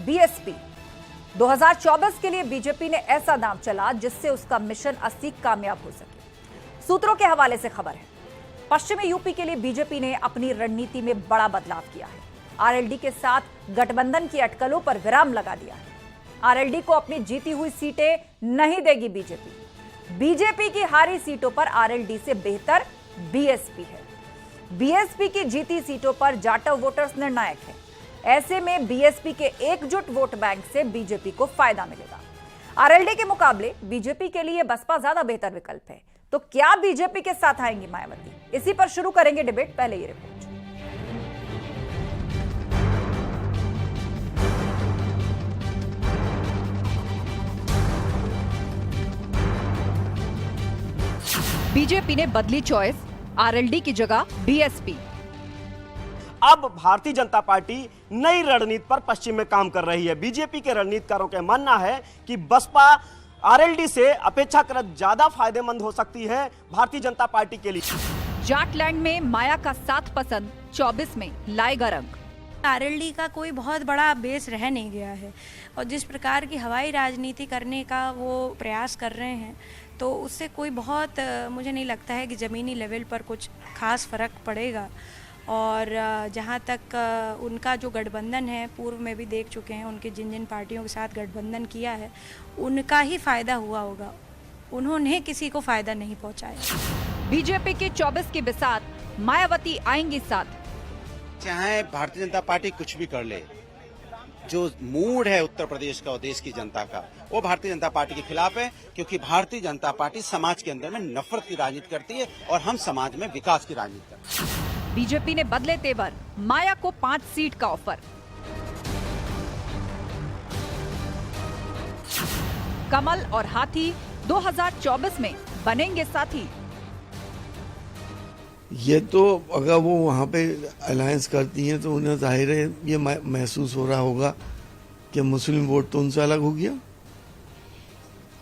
BSP. 2024 के लिए BJP ने ऐसा दांव चला जिससे उसका मिशन 80 कामयाब हो सके। सूत्रों के हवाले से खबर है, पश्चिमी यूपी के लिए बीजेपी ने अपनी रणनीति में बड़ा बदलाव किया है। आरएलडी के साथ गठबंधन की अटकलों पर विराम लगा दिया है। आरएलडी को अपनी जीती हुई सीटें नहीं देगी बीजेपी। बीजेपी की हारी सीटों पर आरएलडी से बेहतर बीएसपी है। बीएसपी की जीती सीटों पर जाटव वोटर्स निर्णायक है। ऐसे में बीएसपी के एकजुट वोट बैंक से बीजेपी को फायदा मिलेगा। आरएलडी के मुकाबले बीजेपी के लिए बसपा ज्यादा बेहतर विकल्प है। तो क्या बीजेपी के साथ आएंगी मायावती? इसी पर शुरू करेंगे डिबेट। पहले ये रिपोर्ट। बीजेपी ने बदली चॉइस, आरएलडी की जगह बीएसपी। अब भारतीय जनता पार्टी नई रणनीति पर पश्चिम में काम कर रही है। बीजेपी के रणनीतिकारों का मानना है कि बसपा आरएलडी से अपेक्षाकृत ज्यादा फायदेमंद हो सकती है भारतीय जनता पार्टी के लिए। जाटलैंड में माया का साथ पसंद 24 में लाएगा रंग। आरएलडी का कोई बहुत बड़ा बेस रह नहीं गया है और जिस प्रकार की हवाई राजनीति करने का वो प्रयास कर रहे हैं तो उससे कोई बहुत मुझे नहीं लगता है कि ज़मीनी लेवल पर कुछ खास फ़र्क पड़ेगा। और जहाँ तक उनका जो गठबंधन है, पूर्व में भी देख चुके हैं उनके जिन जिन पार्टियों के साथ गठबंधन किया है उनका ही फायदा हुआ होगा, उन्होंने किसी को फायदा नहीं पहुँचाया। बीजेपी के 24 के बिसात मायावती आएंगी साथ। चाहे भारतीय जनता पार्टी कुछ भी कर ले, जो मूड है उत्तर प्रदेश का और देश की जनता का, वो भारतीय जनता पार्टी के खिलाफ है, क्योंकि भारतीय जनता पार्टी समाज के अंदर में नफरत की राजनीति करती है और हम समाज में विकास की राजनीति करते हैं। बीजेपी ने बदले तेवर, माया को 5 सीट का ऑफर। कमल और हाथी 2024 में बनेंगे साथी। ये तो अगर वो वहाँ पे अलायंस करती हैं तो उन्हें जाहिर है ये महसूस हो रहा होगा कि मुस्लिम वोट तो उनसे अलग हो गया।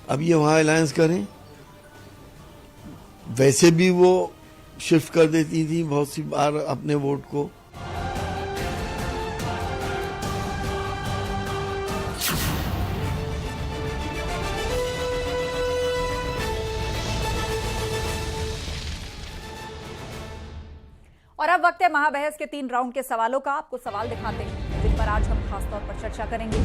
अब ये वहाँ अलायंस करें, वैसे भी वो शिफ्ट कर देती थी बहुत सी बार अपने वोट को। और अब वक्त है महाबहस के 3 राउंड के सवालों का। आपको सवाल दिखाते हैं जिन पर आज हम खासतौर पर चर्चा करेंगे।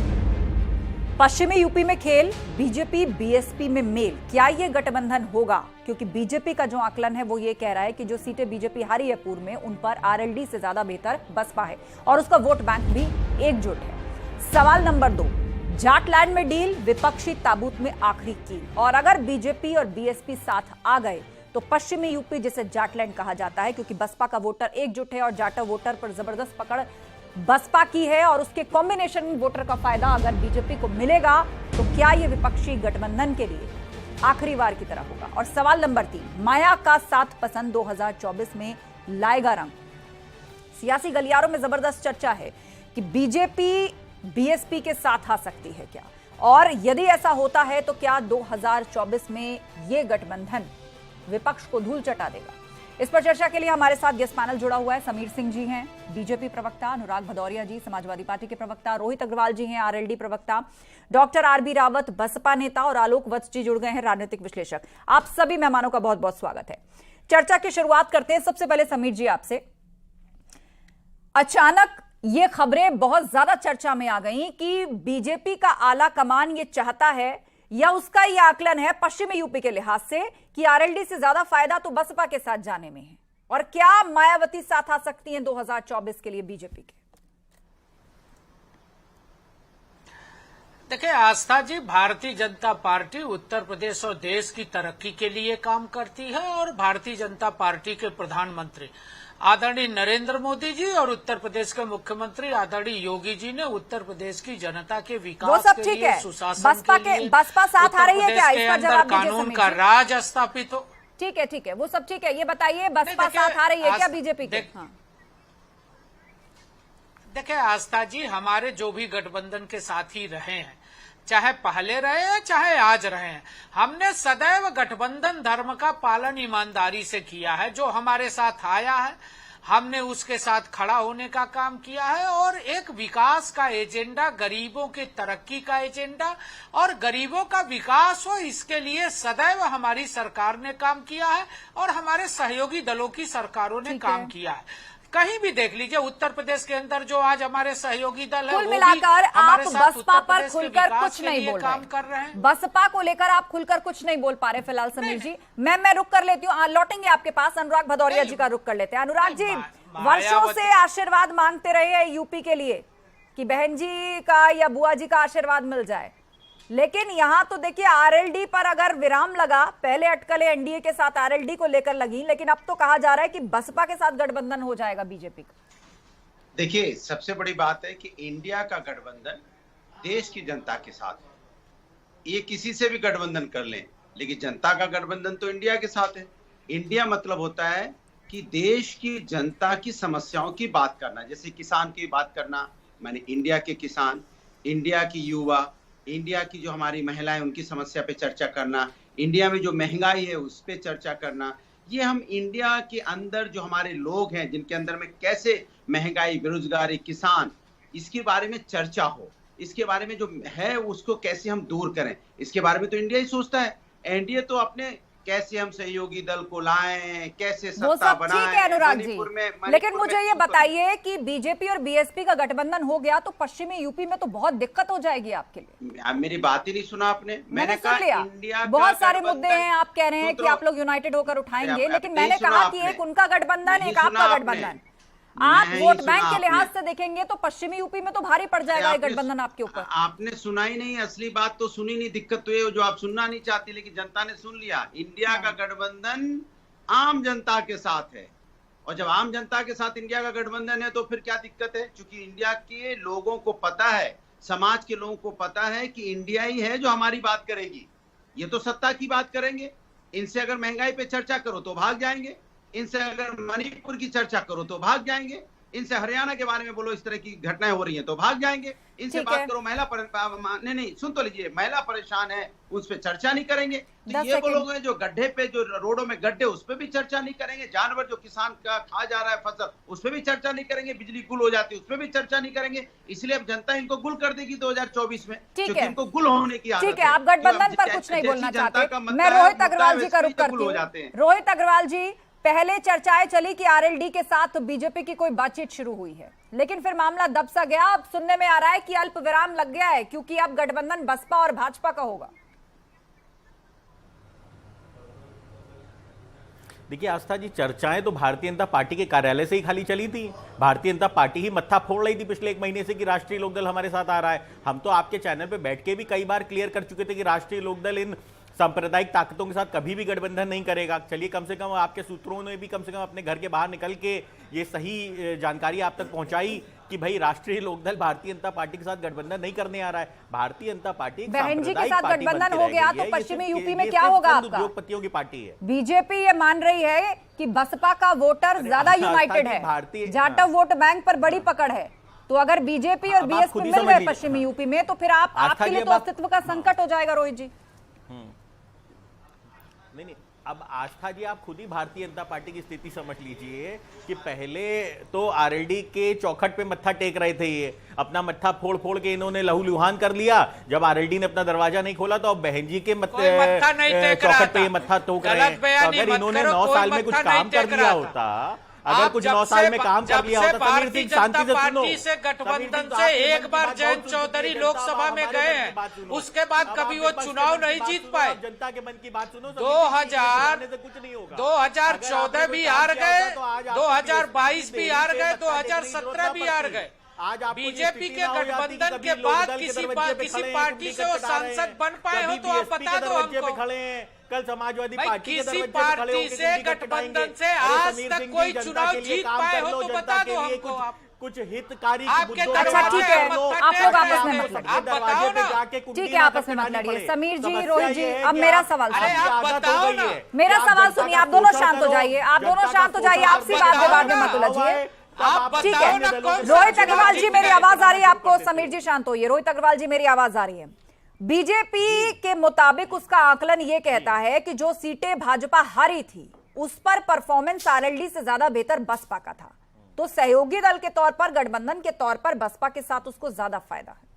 पश्चिमी यूपी में खेल, बीजेपी बीएसपी में मेल, क्या ये गठबंधन होगा? क्योंकि बीजेपी का जो आकलन है वो ये कह रहा है कि जो सीटें बीजेपी हारी है पूर्व में, उन पर आरएलडी से ज्यादा बेहतर बसपा है और उसका वोट बैंक भी एकजुट है। सवाल नंबर 2, जाटलैंड में डील, विपक्षी ताबूत में आखिरी कील। और अगर बीजेपी और बीएसपी साथ आ गए तो पश्चिमी यूपी, जिसे जाटलैंड कहा जाता है क्योंकि बसपा का वोटर एकजुट है और जाटव वोटर पर जबरदस्त पकड़ बसपा की है, और उसके कॉम्बिनेशन वोटर का फायदा अगर बीजेपी को मिलेगा तो क्या यह विपक्षी गठबंधन के लिए आखिरी वार की तरह होगा? और सवाल नंबर 3, माया का साथ पसंद 2024 में लाएगा रंग। सियासी गलियारों में जबरदस्त चर्चा है कि बीजेपी बीएसपी के साथ आ सकती है क्या, और यदि ऐसा होता है तो क्या 2024 में यह गठबंधन विपक्ष को धूल चटा देगा? इस पर चर्चा के लिए हमारे साथ गेस्ट पैनल जुड़ा हुआ है। समीर सिंह जी हैं बीजेपी प्रवक्ता, अनुराग भदौरिया जी समाजवादी पार्टी के प्रवक्ता, रोहित अग्रवाल जी हैं आरएलडी प्रवक्ता, डॉक्टर आरबी रावत बसपा नेता और आलोक वत्स जी जुड़ गए हैं राजनीतिक विश्लेषक। आप सभी मेहमानों का बहुत बहुत स्वागत है। चर्चा की शुरुआत करते हैं। सबसे पहले समीर जी आपसे, अचानक ये खबरें बहुत ज्यादा चर्चा में आ गई कि बीजेपी का आला कमान ये चाहता है या उसका यह आकलन है पश्चिमी यूपी के लिहाज से कि आरएलडी से ज्यादा फायदा तो बसपा के साथ जाने में है, और क्या मायावती साथ आ सकती हैं 2024 के लिए बीजेपी के? देखिए आस्था जी, भारतीय जनता पार्टी उत्तर प्रदेश और देश की तरक्की के लिए काम करती है और भारतीय जनता पार्टी के प्रधानमंत्री आदरणीय नरेंद्र मोदी जी और उत्तर प्रदेश के मुख्यमंत्री आदरणीय योगी जी ने उत्तर प्रदेश की जनता के विकास के लिए, सुशासन के लिए, बसपा साथ आ रही है क्या? इसका जवाब कानून का राज स्थापित हो। ठीक है, वो सब ठीक है। ये बताइए, बसपा साथ आ रही है क्या बीजेपी के? देखिए आस्था जी, हमारे जो भी गठबंधन के साथी रहे हैं, चाहे पहले रहे हैं चाहे आज रहे हैं, हमने सदैव गठबंधन धर्म का पालन ईमानदारी से किया है। जो हमारे साथ आया है हमने उसके साथ खड़ा होने का काम किया है और एक विकास का एजेंडा, गरीबों की तरक्की का एजेंडा और गरीबों का विकास हो, इसके लिए सदैव हमारी सरकार ने काम किया है और हमारे सहयोगी दलों की सरकारों ने काम किया है। कहीं भी देख लीजिए उत्तर प्रदेश के अंदर जो आज हमारे सहयोगी दल है, कुल मिलाकर आप बसपा पर खुलकर कुछ नहीं बोल काम कर रहे हैं। बसपा को लेकर आप खुलकर कुछ नहीं बोल पा रहे फिलहाल समीर जी। मैं रुक कर लेती हूँ, लौटेंगे आपके पास। अनुराग भदौरिया जी का रुक कर लेते हैं। अनुराग जी, वर्षों से आशीर्वाद मांगते रहे हैं यूपी के लिए कि बहन जी का या बुआ जी का आशीर्वाद मिल जाए, लेकिन यहां तो देखिए आरएलडी पर अगर विराम लगा, पहले अटकलें एनडीए के साथ आरएलडी को लेकर लगी, लेकिन अब तो कहा जा रहा है कि बसपा के साथ गठबंधन हो जाएगा बीजेपी का। देखिए, सबसे बड़ी बात है कि इंडिया का गठबंधन देश की जनता के साथ है। ये किसी से भी गठबंधन कर लें, लेकिन जनता का गठबंधन तो इंडिया के साथ है। इंडिया मतलब होता है कि देश की जनता की समस्याओं की बात करना, जैसे किसान की बात करना, माने इंडिया के किसान, इंडिया की युवा, इंडिया की जो हमारी महिलाएं उनकी समस्या पे चर्चा करना, इंडिया में जो महंगाई है उस पे चर्चा करना। ये हम इंडिया के अंदर जो हमारे लोग हैं जिनके अंदर में कैसे महंगाई, बेरोजगारी, किसान, इसके बारे में चर्चा हो, इसके बारे में जो है उसको कैसे हम दूर करें, इसके बारे में तो इंडिया ही सोचता है। एनडीए तो अपने कैसे हम सहयोगी दल को लाएं, कैसे सत्ता बनाएं। ठीक है अनुराग जी, लेकिन मुझे ये बताइए कि बीजेपी और बीएसपी का गठबंधन हो गया तो पश्चिमी यूपी में तो बहुत दिक्कत हो जाएगी आपके लिए। मेरी बात ही नहीं सुना आपने। मैंने कहा इंडिया बहुत सारे मुद्दे हैं, आप कह रहे हैं कि आप लोग यूनाइटेड होकर उठाएंगे, लेकिन मैंने कहा कि एक उनका गठबंधन, एक आपका गठबंधन। आप वोट बैंक के लिहाज से देखेंगे तो पश्चिमी यूपी में तो भारी पड़ जाएगा ये गठबंधन आपके ऊपर। आपने सुना ही नहीं, असली बात तो सुनी नहीं। दिक्कत तो ये जो आप सुनना नहीं चाहती, लेकिन जनता ने सुन लिया। इंडिया का गठबंधन आम जनता के साथ है, और जब आम जनता के साथ इंडिया का गठबंधन है तो फिर क्या दिक्कत है? क्योंकि इंडिया के लोगों को पता है, समाज के लोगों को पता है कि इंडिया ही है जो हमारी बात करेगी। ये तो सत्ता की बात करेंगे। इनसे अगर महंगाई पे चर्चा करो तो भाग जाएंगे, इनसे अगर मणिपुर की चर्चा करो तो भाग जाएंगे, इनसे हरियाणा के बारे में बोलो इस तरह की घटनाएं हो रही हैं तो भाग जाएंगे, इनसे बात करो महिला नहीं सुन तो लीजिए, महिला परेशान है उस पर चर्चा नहीं करेंगे। तो ये वो लोग हैं जो गड्ढे पे, जो रोडों में गड्ढे, उस पर भी चर्चा नहीं करेंगे। जानवर जो किसान का खा जा रहा है फसल, उस पर भी चर्चा नहीं करेंगे। बिजली गुल हो जाती है, उस पर भी चर्चा नहीं करेंगे। इसलिए अब जनता इनको गुल कर देगी 2024 में, क्योंकि इनको गुल होने की आदत है। ठीक है, आप गठबंधन पर कुछ नहीं बोलना चाहते। मैं रोहित अग्रवाल जी का रुख करती हूँ। रोहित अग्रवाल जी, पहले चर्चाएं चली कि आरएलडी के साथ बीजेपी की कोई बातचीत शुरू हुई है, लेकिन फिर मामला दब सा गया। अब सुनने में आ रहा है कि अल्प विराम लग गया है, क्योंकि अब गठबंधन बसपा और भाजपा का होगा। देखिए आस्था जी, चर्चाएं तो भारतीय जनता पार्टी के कार्यालय से ही खाली चली थी। भारतीय जनता पार्टी ही मत्था फोड़ रही थी पिछले 1 महीने से कि राष्ट्रीय लोकदल हमारे साथ आ रहा है। हम तो आपके चैनल पे बैठ के भी कई बार क्लियर कर चुके थे कि राष्ट्रीय लोकदल इन सांप्रदायिक ताकतों के साथ कभी भी गठबंधन नहीं करेगा। चलिए, कम से कम आपके सूत्रों ने भी कम से कम अपने घर के बाहर निकल के ये सही जानकारी आप तक पहुंचाई कि भाई राष्ट्रीय लोकदल भारतीय जनता पार्टी के साथ गठबंधन नहीं करने आ रहा है। भारतीय जनता पार्टी बहन जी के साथ गठबंधन हो गया तो पश्चिमी यूपी में क्या होगा आपका? उद्योगपतियों की पार्टी है। बीजेपी ये मान रही है कि बसपा का वोटर ज्यादा यूनाइटेड है, जाटव वोट बैंक पर बड़ी पकड़ है, तो अगर बीजेपी और बीएसपी मिल गए पश्चिमी यूपी में तो फिर आपके लिए तो अस्तित्व का संकट हो जाएगा। रोहित जी, नहीं, अब आस्था जी आप खुद ही भारतीय जनता पार्टी की स्थिति समझ लीजिए कि पहले तो आरएलडी के चौखट पे मत्था टेक रहे थे, ये अपना मत्था फोड़ फोड़ के इन्होंने लहूलुहान कर लिया। जब आरएलडी ने अपना दरवाजा नहीं खोला तो अब बहन जी के चौखट पे ये मत्था टोक रहे हैं। तो अगर इन्होंने 9 साल में कुछ काम कर दिया होता, अगर कुछ 9 साल में काम कर लिया होता, भारतीय जनता पार्टी से गठबंधन से एक बार जयंत चौधरी लोकसभा में गए हैं, उसके बाद कभी वो चुनाव नहीं जीत पाए। जनता के मन की बात सुनो। 2014 भी हार गए, 2022 भी हार गए, 2017 भी हार गए। बीजेपी के गठबंधन के बाद किसी पार्टी से वो सांसद बन पाए हो तो आप बता दो हमको। खड़े हैं कल समाजवादी पार्टी किसी पार्टी से गठबंधन से आज तक कोई चुनाव जीत पाए हो तो बता दो हमको। आप कुछ हितकारी अच्छा ठीक है, आप लोग आपस में मत लड़िए। ठीक है, आपस में मत लड़िए। समीर जी, रोहित जी, अब मेरा सवाल सुनिए। मेरा सवाल सुनिए, आप दोनों शांत हो जाइए, आप दोनों शांत हो जाइए, आपसी बात में मत उलझिए। ठीक है, रोहित अग्रवाल जी मेरी आवाज आ रही है आपको? समीर जी शांत होइए। रोहित अग्रवाल जी मेरी आवाज आ रही है? बीजेपी के मुताबिक उसका आकलन यह कहता है कि जो सीटें भाजपा हारी थी उस पर परफॉर्मेंस आरएलडी से ज्यादा बेहतर बसपा का था, तो सहयोगी दल के तौर पर, गठबंधन के तौर पर बसपा के साथ उसको ज्यादा फायदा है।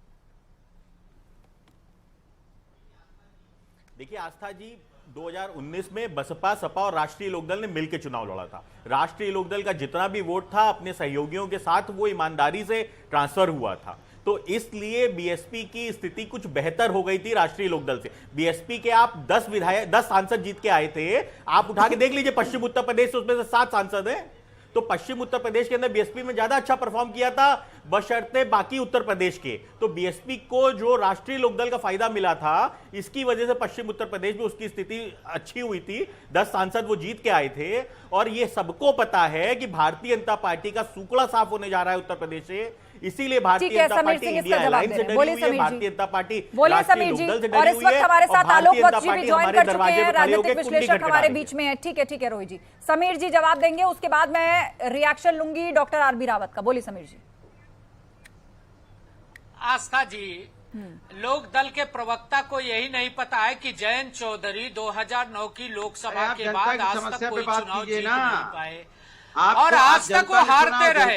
देखिए आस्था जी, 2019 में बसपा, सपा और राष्ट्रीय लोकदल ने मिलकर चुनाव लड़ा था। राष्ट्रीय लोकदल का जितना भी वोट था अपने सहयोगियों के साथ वो ईमानदारी से ट्रांसफर हुआ था, तो इसलिए बीएसपी की स्थिति कुछ बेहतर हो गई थी राष्ट्रीय लोकदल से। बीएसपी के आप 10 सांसद जीत के आए थे, आप उठा के देख लीजिए पश्चिम उत्तर प्रदेश से, उसमें से 7 सांसद हैं। तो पश्चिम उत्तर प्रदेश के अंदर बीएसपी में ज्यादा अच्छा परफॉर्म किया था बशर्ते बाकी उत्तर प्रदेश के। तो बीएसपी को जो राष्ट्रीय लोकदल का फायदा मिला था, इसकी वजह से पश्चिम उत्तर प्रदेश में उसकी स्थिति अच्छी हुई थी। 10 सांसद वो जीत के आए थे, और ये सबको पता है कि भारतीय जनता पार्टी का सूखड़ा साफ होने जा रहा है उत्तर प्रदेश से। इसीलिए Bharatiya Janata party India alliance से डरी हुई है, भारतीय जनता पार्टी राष्ट्रीय लोकदल से और डरी इस हुई वक्त है, हमारे साथ आलोक वत्स जी भी ज्वाइन कर चुके हैं, राजनीतिक राजनीतिक विश्लेषक हमारे बीच में है। ठीक है रोहित जी, समीर जी जवाब देंगे, उसके बाद मैं रिएक्शन लूंगी डॉक्टर आरबी रावत का। बोलिए समीर जी। आस्था जी, लोक दल के प्रवक्ता को यही नहीं पता है कि जयंत चौधरी 2009 की लोकसभा के बाद आज तक कोई चुनाव जीत नहीं पाए, और आज तक वो हारते रहे,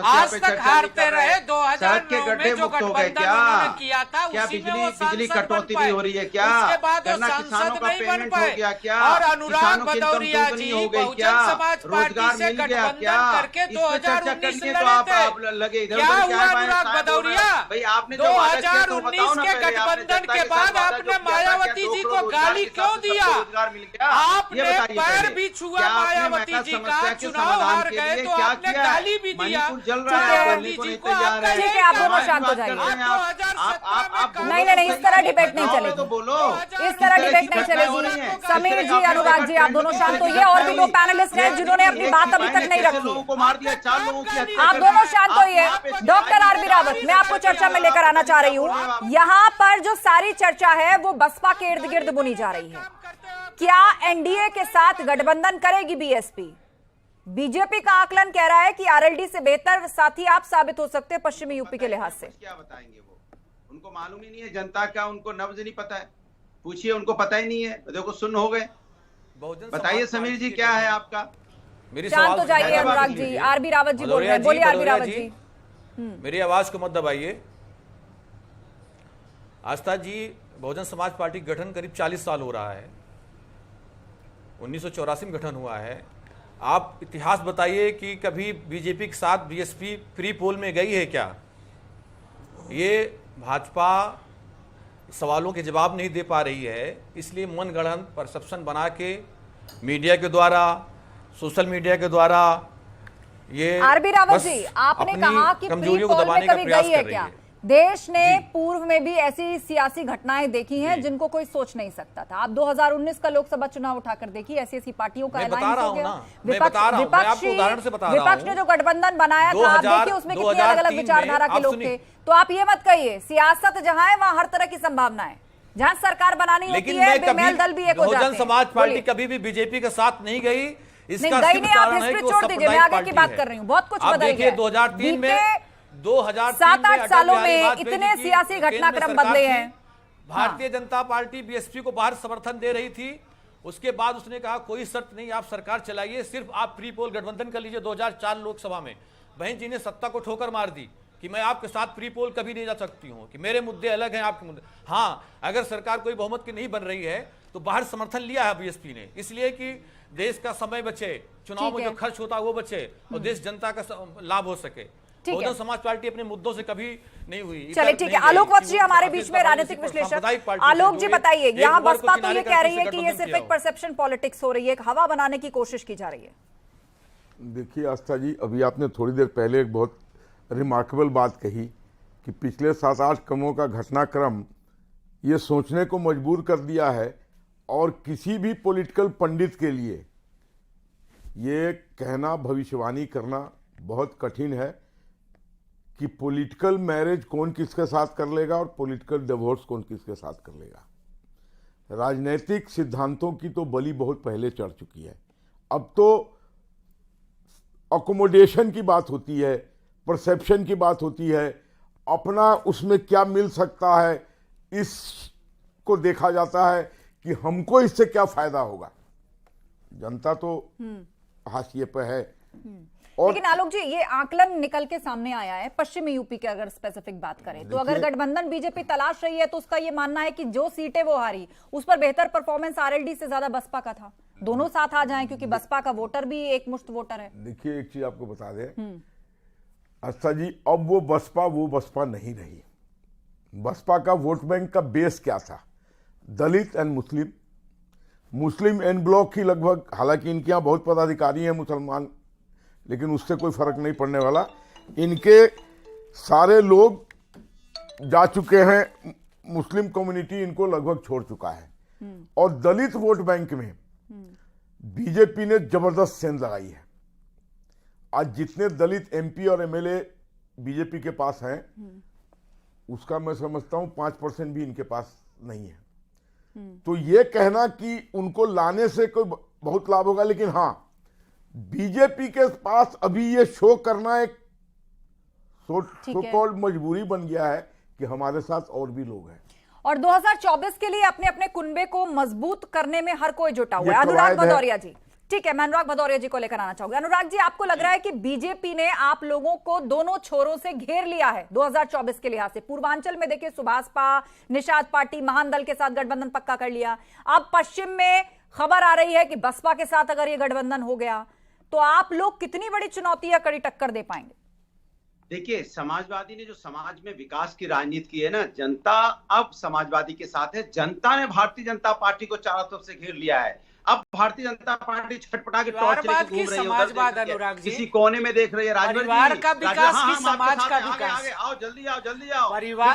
आज तक हारते रहे। 2009 में जो गठबंधन उन्होंने किया था उसी में वो बिजली सांसद कटौती बन पाए, हो रही है क्या? उसके बाद वो गन्ना सांसद किसानों का नहीं बन पेमेंट हो पाए। गया क्या? और अनुराग किसानों की भदौरिया इनकम जी दुगनी हो गई बहुजन क्या? समाज पार्टी रोजगार से मिल गया गठबंधन क्या? करके इस पे चर्चा 2019 करनी है, लड़े तो आप थे। लगे इधर क्या उधर हुआ अनुराग भदौरिया? भाई आपने जो वादा किया तो बताओ 2019 ना के पहले, आपने गठबंधन जनता के के बाद साथ वादा आपने जो किया था, मायावती क्या जी 2 को करोड़ गाली रोजगार क्यों के दिया? सबको रोजगार मिल गया? आपने ये बताइए पैर पहले। भी छुआ क्या आपने मायावती महका जी का, समस्या के चुनाव समाधान हार के गए लिए तो क्या आपने किया है? गाली भी दिया। मणिपुर जल रहा है, मायावती बोलने को जी नहीं को तैयार आपका है। ठीक है, आप दोनों हमारी शांत हो बात जाइए। कर रहे हैं आप। नहीं, इस तरह डिबेट नहीं बताओ चलेगी। तो बोलो। इस तरह डिबेट नहीं चलेगी। समीर जी, अनुराग जी, आप दोनों शांत होइए। और भी 2 पैनलिस्ट हैं जिन्होंने अपनी बात अभी तक नहीं रखी। लोगों को मार दिया, 4 लोगों की हत्या आप कर दोनों दी। शांत होइए। डॉक्टर आरबी रावत, मैं आपको चर्चा में लेकर आना चाह रही हूँ। यहाँ पर जो सारी चर्चा है वो बसपा के इर्द गिर्द बुनी जा रही है। क्या एनडीए के साथ गठबंधन करेगी बीएसपी? बीजेपी का आकलन कह रहा है कि आरएलडी से बेहतर साथी आप साबित हो सकते हैं पश्चिमी यूपी के लिहाज से। क्या बताएंगे वो? उनको मालूम ही नहीं है जनता का, उनको नब्ज नहीं पता है। पूछिए, उनको पता ही नहीं है। देखो सुन हो गए। बताइए समीर जी, क्या है आपका? शांत हो जाइए अनुराग जी। आरबी रावत जी बोल रहे हैं, बोलिए आरबी रावत जी। मेरी आवाज को मत दबाइए। आस्था जी, बहुजन समाज पार्टी का गठन करीब 40 साल हो रहा है। 1984 में गठन हुआ है। आप इतिहास बताइए कि कभी बीजेपी के साथ बीएसपी फ्री पोल में गई है क्या? ये भाजपा सवालों के जवाब नहीं दे पा रही है, इसलिए मनगढ़ंत परसेप्शन बना के मीडिया के द्वारा, सोशल मीडिया के द्वारा ये आरबी रावत जी, आपने कहा कि प्री पोल में कभी गई है क्या? देश ने पूर्व में भी ऐसी सियासी घटनाएं देखी हैं जिनको कोई सोच नहीं सकता था। आप 2019 का लोकसभा चुनाव उठाकर देखिए, ऐसी पार्टियों का अलायंस हो गया। विपक्ष ने जो गठबंधन बनाया था, आप देखिए उसमें कितनी अलग अलग विचारधारा के लोग थे। तो आप ये मत कहिए, सियासत जहां है वहां हर तरह की संभावना है। जहां सरकार बनानी होती है, बेमेल दल भी एक हो जाते हैं। बहुजन समाज पार्टी कभी भी बीजेपी के साथ नहीं गई। इसका नहीं, आप हिस्ट्री छोड़ दीजिए, मैं आगे की बात कर रही हूँ। बहुत कुछ बदल गया। 2003 में 7-8 सालों में इतने सियासी घटनाक्रम बदले हैं। भारतीय जनता पार्टी बीएसपी को बाहर समर्थन दे रही थी। उसके बाद उसने कहा कोई शर्त नहीं, आप सरकार चलाइए, सिर्फ आप प्री पोल गठबंधन कर लीजिए। 2004 लोकसभा में बहन जी ने सत्ता को ठोकर मार दी कि मैं आपके साथ प्री पोल कभी नहीं जा सकती हूं, कि मेरे मुद्दे अलग हैं, आपके मुद्दे। हाँ, अगर सरकार कोई बहुमत की नहीं बन रही है तो बाहर समर्थन लिया है बीएसपी ने, इसलिए कि देश का समय बचे, चुनाव में जो खर्च होता है वो बचे और देश जनता का लाभ हो सके। बहुजन समाज पार्टी अपने मुद्दों से कभी नहीं हुई। चलिए ठीक है, आलोक वत्स जी हमारे बीच में, राजनीतिक विश्लेषक। आलोक जी बताइए, यहाँ बसपा तो ये कह रही है कि ये सिर्फ एक परसेप्शन पॉलिटिक्स हो रही है, एक हवा बनाने की कोशिश की जा रही है। देखिए आस्था जी, अभी आपने थोड़ी देर पहले एक बहुत रिमार्केबल बात कही कि पिछले 7-8 क्रमों का घटनाक्रम ये सोचने को मजबूर कर दिया है, और किसी भी पॉलिटिकल पंडित के लिए ये कहना, भविष्यवाणी करना बहुत कठिन है कि पॉलिटिकल मैरिज कौन किसके साथ कर लेगा और पॉलिटिकल डिवोर्स कौन किसके साथ कर लेगा। राजनीतिक सिद्धांतों की तो बलि बहुत पहले चढ़ चुकी है। अब तो अकोमोडेशन की बात होती है, परसेप्शन की बात होती है, अपना उसमें क्या मिल सकता है इसको देखा जाता है कि हमको इससे क्या फायदा होगा। जनता तो हाशिए पे है। और लेकिन आलोक जी, ये आकलन निकल के सामने आया है पश्चिमी यूपी के, अगर स्पेसिफिक बात करें तो अगर गठबंधन बीजेपी तलाश रही है तो उसका ये मानना है कि जो सीटें वो हारी उस पर बेहतर परफॉर्मेंस आरएलडी से ज्यादा बसपा का था। दोनों साथ आ जाएं क्योंकि बसपा का वोटर भी एक मुश्त वोटर है। देखिए एक चीज आपको बता दें आस्था जी, अब वो बसपा नहीं रही। बसपा का वोट बैंक का बेस क्या था? दलित एंड मुस्लिम एन ब्लॉक ही लगभग, हालांकि इनके यहाँ बहुत पदाधिकारी हैं मुसलमान, लेकिन उससे कोई फर्क नहीं पड़ने वाला। इनके सारे लोग जा चुके हैं, मुस्लिम कम्युनिटी इनको लगभग छोड़ चुका है। और दलित वोट बैंक में बीजेपी ने जबरदस्त सेंध लगाई है। आज जितने दलित एमपी और एमएलए बीजेपी के पास हैं उसका मैं समझता हूं 5% भी इनके पास नहीं है। तो ये कहना कि उनको लाने से कोई बहुत लाभ होगा, लेकिन हां बीजेपी के पास अभी ये शो करना एक सो कॉल्ड मजबूरी बन गया है कि हमारे साथ और भी लोग हैं। और 2024 के लिए अपने अपने कुनबे को मजबूत करने में हर कोई जुटा हुआ है। अनुराग भदौरिया जी, ठीक है, मैं अनुराग भदौरिया जी को लेकर आना चाहूंगा। अनुराग जी, आपको लग रहा है कि बीजेपी ने आप लोगों को दोनों छोरों से घेर लिया है 2024 के लिहाज से? पूर्वांचल में देखिए सुभाषपा, निषाद पार्टी, महान दल के साथ गठबंधन पक्का कर लिया। अब पश्चिम में खबर आ रही है कि बसपा के साथ अगर ये गठबंधन हो गया तो आप लोग कितनी बड़ी चुनौती या कड़ी टक्कर दे पाएंगे? देखिए, समाजवादी ने जो समाज में विकास की राजनीति की है ना, जनता अब समाजवादी के साथ है। जनता ने भारतीय जनता पार्टी को चारों तरफ से घेर लिया है। अब भारतीय जनता पार्टी छटपटा के टॉर्च लेके घूम रही है, समाजवाद अनुराग जी किसी कोने में देख रही है। परिवार का विकास की समाज का विकास, आओ जल्दी आओ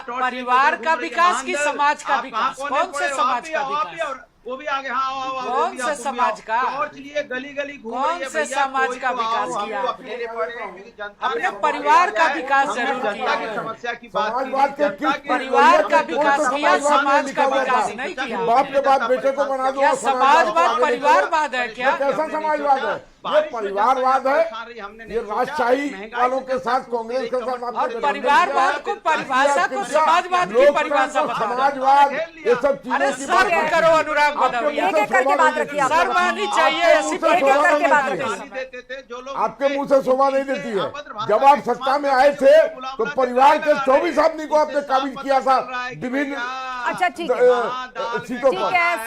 परिवार का विकास की समाज का विकास, कौन से समाज का विकास? वो भी आगे, हाँ कौन से समाज का? टॉर्च लिए गली गली घूम रही कौन है। से समाज का विकास किया आपने? अपने परिवार का विकास जरूर किया है। समस्या की बात, परिवार का विकास किया, समाज का विकास नहीं किया। बाप के बाद बेटे को बना दो, क्या समाजवाद परिवारवाद है क्या? कैसा समाजवाद है? ये परिवारवाद है, ये राजशाही वालों के साथ, कांग्रेस के साथ। और परिवारवाद को परिभाषा को समाजवाद की परिभाषा बता दो। समाजवाद ये सब अरे चीजों सर्व करो अनुराग भदौरिया, एक एक करके बात रखिए आप। शर्म आनी चाहिए ऐसी एक एक करके बात परिभाषा। आपके मुंह से शोभा नहीं देती है। जब आप सत्ता में आए थे तो परिवार के 24 आदमी को आपने काबिज किया था विभिन्न अच्छा ठीक सीटों ठीक पर। है,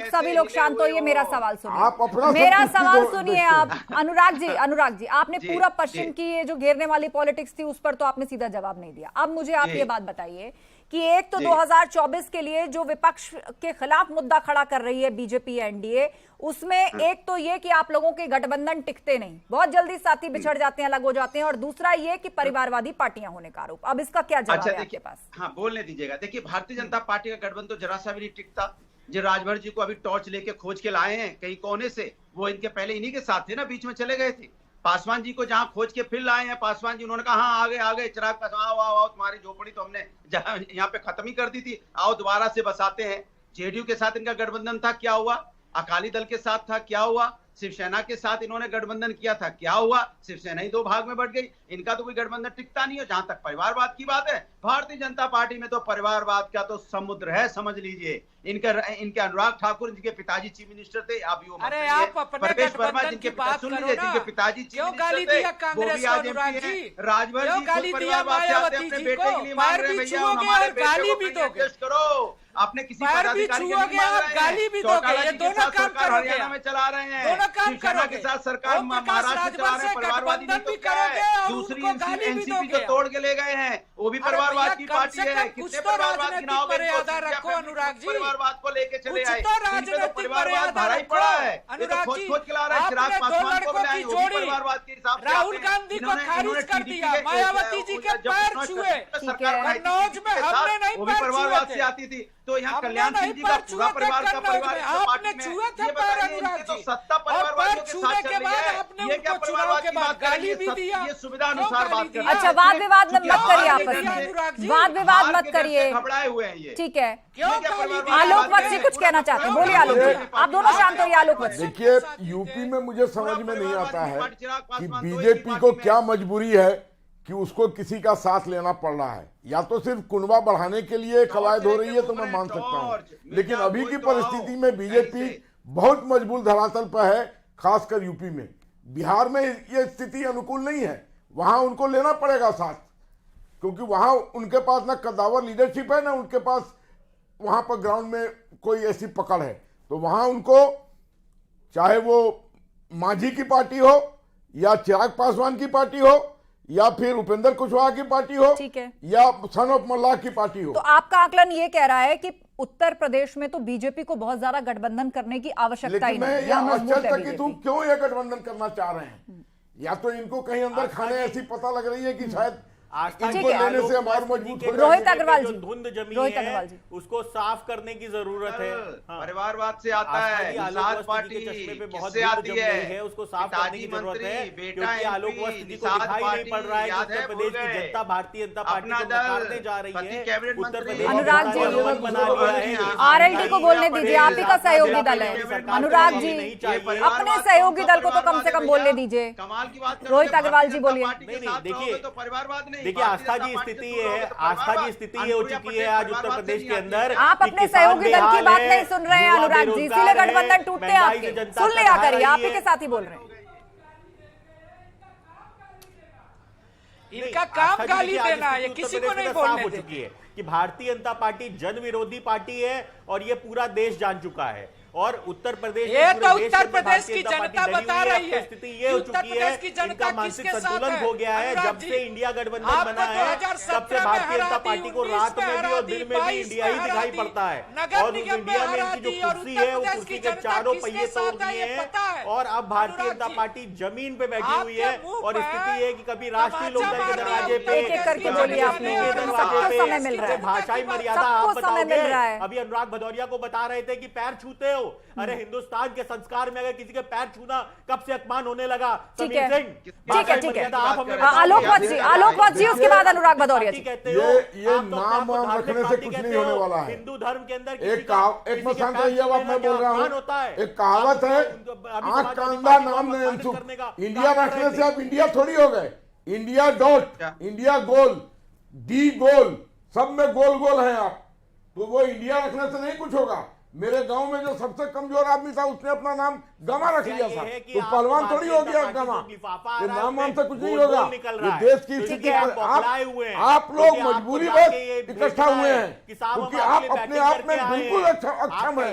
सभी लोग शांत होइए। मेरा सवाल आप अपना सुनिए, सब मेरा कुछ सवाल देखो, सुनिए देखो। आप। अनुराग जी, आपने पूरा पश्चिम की ये जो घेरने वाली पॉलिटिक्स थी उस पर तो आपने सीधा जवाब नहीं दिया। अब मुझे आप ये बात बताइए कि एक तो 2024 के लिए जो विपक्ष के खिलाफ मुद्दा खड़ा कर रही है बीजेपी एनडीए, उसमें एक तो ये कि आप लोगों के गठबंधन टिकते नहीं, बहुत जल्दी साथी बिछड़ जाते हैं, अलग हो जाते हैं, और दूसरा ये कि परिवारवादी पार्टियां होने का आरोप। अब इसका क्या जवाब है आपके पास? हाँ, बोलने दीजिएगा। देखिए, भारतीय जनता पार्टी का गठबंधन तो जरा सा भी नहीं टिकता। जो राजभर जी को अभी टॉर्च लेके खोज के लाए हैं कहीं कोने से, वो इनके पहले इन्हीं के साथ थे ना, बीच में चले गए थे। पासवान जी को जहां खोज के फिर लाए हैं, पासवान जी उन्होंने कहा हाँ आ गए चिराग पासवान, आओ तुम्हारी झोपड़ी तो हमने यहाँ पे खत्म ही कर दी थी, आओ दोबारा से बसाते हैं। जेडीयू के साथ इनका गठबंधन था, क्या हुआ? अकाली दल के साथ था, क्या हुआ? शिवसेना के साथ इन्होंने गठबंधन किया था, क्या हुआ? शिवसेना ही दो भाग में बढ़ गई। इनका तो कोई गठबंधन टिकता नहीं है। जहां तक परिवारवाद की बात है, भारतीय जनता पार्टी में तो परिवारवाद का तो समुद्र है, समझ लीजिए। इनके अनुराग ठाकुर जिनके पिताजी चीफ मिनिस्टर थे, अभी वो अरे आप अपने गठबंधन की बात करो ना, जिनके पिताजी चीफ क्यों गाली मिनिस्टर दिया थे, कांग्रेस को? अनुराग जी, राजभर क्यों जी गाली दिया मायावती जी को? पैर भी छुओगे और गाली भी दोगे। करो, आपने किसी पदाधिकारी के छुओगे आप, गाली भी दोगे। ये दोनों काम करोगे, हरियाणा में चला रहे हैं, दोनों काम शिवसेना के करोगे। साथ सरकार महाराष्ट्र चला रहे हैं, परिवारवादी नहीं तो क्या है? दूसरी एनसीपी जो तोड़ के ले गए हैं वो भी परिवारवाद की पार्टी है। कितने परिवारवाद की नाव मर्यादा रखो अनुराग जी, परिवारवाद को लेके चले आए, राजनीतिक मर्यादा ही रखो पड़ा है। अनुराग जी। खोज के ला रहा है चिराग आपने दो पासवान को लड़कों बनाए, की वो भी जोड़ी परिवारवाद के हिसाब से राहुल गांधी को खारिज कर दिया, मायावती जी के पैर छुए, कन्नौज में हमने नहीं वो भी पैर परिवारवाद छुए से थे। आती थी। तो यहाँ हमने कल्याण सिंह नहीं जी का पैर पूरा छुए परिवार थे का कन्नौज परिवार में, इस पार्टी आपने में। छुए थे ये पैर बताइए, अनुराग इनकी तो जी। सत्ता और परिवारवादियों पैर के छूने साथ के चल बाद रही है। आपने ये क्या उनको परिवारवाद चुनाव की के बात बाद गाली भी करेंगे? दिया। ये सुविधा क्यों अनुसार गाली बात कर दिया? अच्छा, वाद विवाद मत करिए आपस अनुराग जी। में, वाद विवाद मत करिए, घबराए हुए हैं ये। ठीक है। क्यों गाली दिया? आलोक वत्स जी कुछ कहना चाहते हैं, बोलिए आलोक जी, आप दोनों शांत होइए। आलोक वत्स, देखिए, यूपी में मुझे समझ में नहीं आता है कि बीजेपी को क्या मजबूरी है कि उसको किसी का साथ लेना पड़ रहा है। या तो सिर्फ कुनबा बढ़ाने के लिए कवायद हो रही है तो मैं मान सकता हूं, लेकिन अभी की परिस्थिति में बीजेपी बहुत मजबूत धरातल पर है खासकर यूपी में। बिहार में ये स्थिति अनुकूल नहीं है, वहां उनको लेना पड़ेगा साथ, क्योंकि वहां उनके पास ना कद्दावर लीडरशिप है, ना उनके पास वहां पर ग्राउंड में कोई ऐसी पकड़ है। तो वहां उनको, चाहे वो मांझी की पार्टी हो या चिराग पासवान की पार्टी हो या फिर उपेंद्र कुशवाहा की पार्टी हो, ठीक है, या सन ऑफ मल्लाह की पार्टी हो। तो आपका आकलन ये कह रहा है कि उत्तर प्रदेश में तो बीजेपी को बहुत ज्यादा गठबंधन करने की आवश्यकता ही लेकिन नहीं मैं है, ये या मजबूत आश्चर्य है कि बीजेपी। तुम क्यों ये गठबंधन करना चाह रहे हैं? या तो इनको कहीं अंदर खाने ऐसी पता लग रही है कि शायद इनको लेने से हमारे मजबूत हो रोहित अग्रवाल जी, धुंध जमी रोहित है, अग्रवाल जी, उसको साफ करने की जरूरत है। परिवारवाद से आता है, निषाद पार्टी किससे आती है, उसको साफ करने की जरूरत है, क्योंकि आलोक वस्त जी को दिखाई नहीं पड़ रहा है कि उत्तर प्रदेश की जनता भारतीय जनता पार्टी को नकारने जा रही है। उत्तर प्रदेश अनुराग जी, बना लिया है। आरएलडी को बोलने दीजिए, आप ही का सहयोगी दल है। अनुराग जी, अपने सहयोगी दल को तो कम से कम बोलने दीजिए। कमाल की बात। रोहित अग्रवाल जी बोलिए। देखिए, तो परिवारवाद नहीं, देखिए आस्था जी स्थिति है, आस्था जी स्थिति ये हो चुकी है आज उत्तर प्रदेश के अंदर। आप अपने सहयोगी दल की बात नहीं सुन रहे हैं अनुराग जी, इसीलिए गठबंधन टूटते हैं आपके। सुन लिया करिए, आप ही के साथ ही बोल रहे हैं। इनका काम गाली देना है, ये किसी को नहीं बोलने हो देते। चुकी है कि भारतीय जनता पार्टी जन विरोधी पार्टी है और ये पूरा देश जान चुका है। और उत्तर प्रदेश, ये तो उत्तर प्रदेश की जनता बता रही है, स्थिति ये हो चुकी है, इनका मानसिक संतुलन हो गया है। जब से इंडिया गठबंधन बना है तब से भारतीय जनता पार्टी को रात में भी और दिन में भी इंडिया ही दिखाई पड़ता है। और उस इंडिया में इनकी जो कुर्सी है वो कुर्सी के चारों पहिए तोड़ दिए हैं और अब भारतीय जनता पार्टी जमीन पे बैठी हुई है। और स्थिति है कि कभी राष्ट्रीय लोकदल के दरवाजे पे, एक-एक करके बोलिए, आपने सबको समय मिल रहा है, भाषाई मर्यादा सबको आप समय मिल रहा है। बताओगे। अभी अनुराग भदौरिया को बता रहे थे कि पैर छूते हो, अरे हिंदुस्तान के संस्कार में अगर किसी के पैर छूना कब से अपमान होने लगा? ठीक है, समीर सिंह, ठीक है, ठीक है। आप हमें आलोक वत्स जी, उसके बाद अनुराग भदौरिया जी। कहते हो ये आप तो नाम अपने आप को वाम रखने धार्मिक से पार्टी कुछ कहते नहीं होने हो। वाला है। हिंदू धर्म के अंदर एक मैं शांत रहिए, बात मैं बोल रहा हूँ। एक कहावत है, आंख का अंधा नाम नहीं अनसुख। इंडिया रखने से अब इंडिया थोड़ी हो गए, इंडिया डॉट, इंडिया गोल, डी गोल, सब में गोल गोल है आप। तो वो इंडिया रखने से नहीं कुछ होगा। मेरे गांव में जो सबसे कमजोर आदमी था उसने अपना नाम गमा रख लिया था, तो पहलवान थोड़ी हो गया गमा। ये नाम वाम से कुछ नहीं होगा। ये देश की स्थिति है। आप लोग मजबूरी में इकट्ठा हुए हैं क्योंकि आप अपने आप में बिल्कुल अक्षम है।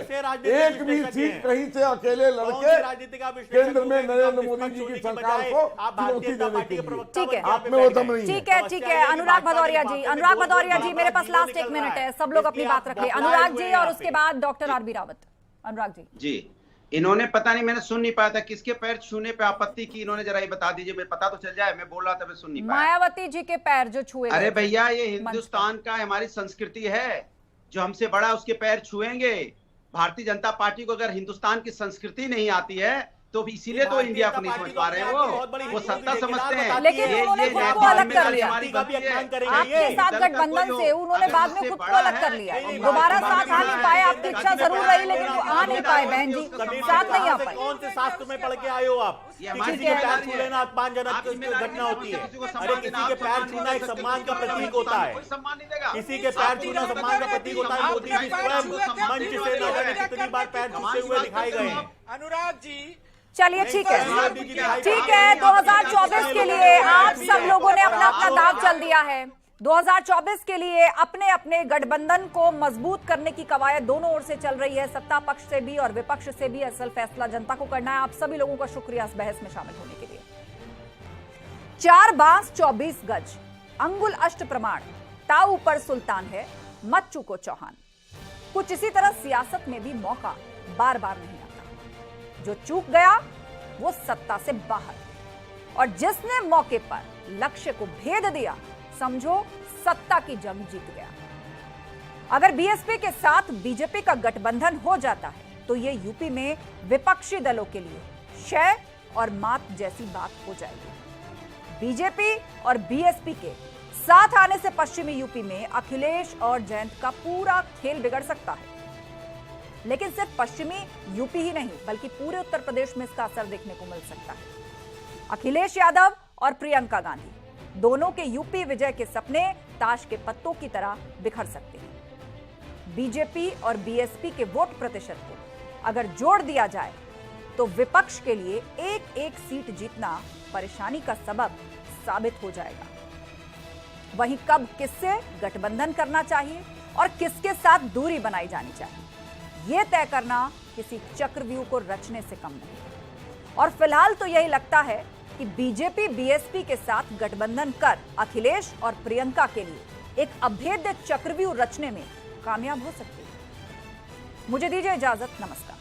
एक भी सीट कहीं से अकेले लड़के केंद्र में नरेंद्र मोदी जी की सरकार को चुनौती देने के लिए, ठीक है, आप में वो दम नहीं है। ठीक है, ठीक है। अनुराग भदौरिया जी, अनुराग भदौरिया जी, मेरे पास लास्ट 1 मिनट है, सब लोग अपनी बात रख ले। अनुराग जी और उसके बाद डॉक्टर आरबी रावत। अनुराग जी, इन्होंने पता नहीं, मैंने सुन नहीं पाया था किसके पैर छूने पे आपत्ति की, इन्होंने जरा ये बता दीजिए, मुझे पता तो चल जाए। मैं बोल रहा था, मैं सुन नहीं पाया। मायावती जी के पैर जो छुए। अरे भैया, ये हिंदुस्तान का हमारी संस्कृति है, जो हमसे बड़ा उसके पैर छुएंगे। भारतीय जनता पार्टी को अगर हिंदुस्तान की संस्कृति नहीं आती है तो इसीलिए तो इंडिया को नहीं समझ पा रहे हैं। वो सत्ता समझते हैं, लेकिन उन्होंने खुद को अलग कर लिया। आपके साथ गठबंधन से उन्होंने बाद में खुद को अलग कर लिया। दोबारा साथ आ नहीं पाए, आपकी इच्छा जरूर रही लेकिन वो आ नहीं पाए। बहन जी साथ नहीं आ पाए। कौन से शास्त्र में पढ़ के आए हो आप? किसी के पैर छू लेना अपमानजनक घटना होती है। अरे किसी के पैर छूना एक सम्मान का प्रतीक होता है। किसी के पैर छूना सम्मान का प्रतीक होता है। मोदी जी स्वयं मंच से न जाने कितनी बार पैर छूते हुए दिखाए गए हैं। अनुराग जी, चलिए ठीक है, ठीक है। 2024 के लिए आप सब लोगों ने अपना अपना दाव चल दिया है। 2024 के लिए अपने अपने गठबंधन को मजबूत करने की कवायद दोनों ओर से चल रही है, सत्ता पक्ष से भी और विपक्ष से भी। असल फैसला जनता को करना है। आप सभी लोगों का शुक्रिया इस बहस में शामिल होने के लिए। 4 बांस 24 गज, अंगुल अष्ट प्रमाण, ताऊ पर सुल्तान है, मत चूको चौहान। कुछ इसी तरह सियासत में भी मौका बार बार नहीं आता। जो चूक गया वो सत्ता से बाहर, और जिसने मौके पर लक्ष्य को भेद दिया समझो सत्ता की जंग जीत गया। अगर बीएसपी के साथ बीजेपी का गठबंधन हो जाता है तो ये यूपी में विपक्षी दलों के लिए क्षय और मात जैसी बात हो जाएगी। बीजेपी और बीएसपी के साथ आने से पश्चिमी यूपी में अखिलेश और जयंत का पूरा खेल बिगड़ सकता है। लेकिन सिर्फ पश्चिमी यूपी ही नहीं बल्कि पूरे उत्तर प्रदेश में इसका असर देखने को मिल सकता है। अखिलेश यादव और प्रियंका गांधी दोनों के यूपी विजय के सपने ताश के पत्तों की तरह बिखर सकते हैं। बीजेपी और बीएसपी के वोट प्रतिशत को अगर जोड़ दिया जाए तो विपक्ष के लिए एक एक सीट जीतना परेशानी का सबब साबित हो जाएगा। वहीं कब किससे गठबंधन करना चाहिए और किसके साथ दूरी बनाई जानी चाहिए, यह तय करना किसी चक्रव्यूह को रचने से कम नहीं। और फिलहाल तो यही लगता है कि बीजेपी बीएसपी के साथ गठबंधन कर अखिलेश और प्रियंका के लिए एक अभेद्य चक्रव्यूह रचने में कामयाब हो सकती है। मुझे दीजिए इजाजत, नमस्कार।